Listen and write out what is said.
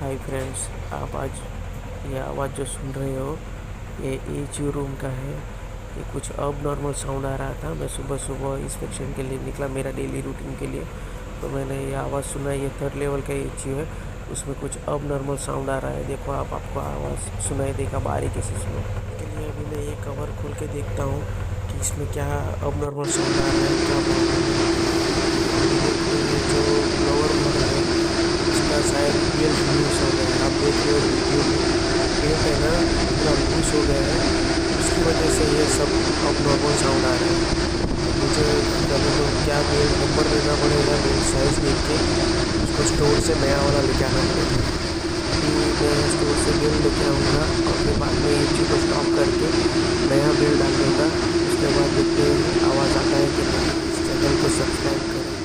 Hi friends, आप आज ये आवाज़ जो सुन रहे हो ये एच रूम का है। ये कुछ अब नॉर्मल साउंड आ रहा था। मैं सुबह सुबह इंस्पेक्शन के लिए निकला मेरा डेली रूटीन के लिए, तो मैंने ये आवाज़ सुना। ये थर्ड लेवल का एच है, उसमें कुछ अब नॉर्मल साउंड आ रहा है। देखो आपको आवाज़ सुनाई देगा, बारीकी से सुनो। के लिए अभी मैं ये कवर खोल के देखता हूँ कि इसमें क्या अब नॉर्मल साउंड आ रहा है, क्या प्रॉब्लम है। ये जो फ्लोवर बोर्ड है इसका शायद पेंट लूज हो गया है। आप देख रहे हो वीडियो में पेंट है ना, पूरा लूज हो गया है। उसकी वजह से ये सब अब नॉर्मल साउंड आ रहा है। तो मुझे पहले तो क्या बिल नंबर देना पड़ेगा, बिल साइज़ देख के उसको स्टोर से नया वाला लेके आना पड़ेगा। अभी मैं स्टोर से बिल लेके आऊँगा और फिर बाद में ये चीज़ को स्टॉप करके नया बिल डाल दूँगा। उसके बाद देखते हैं आवाज़ आता है कि नहीं। इस चैनल को सब्सक्राइब करें।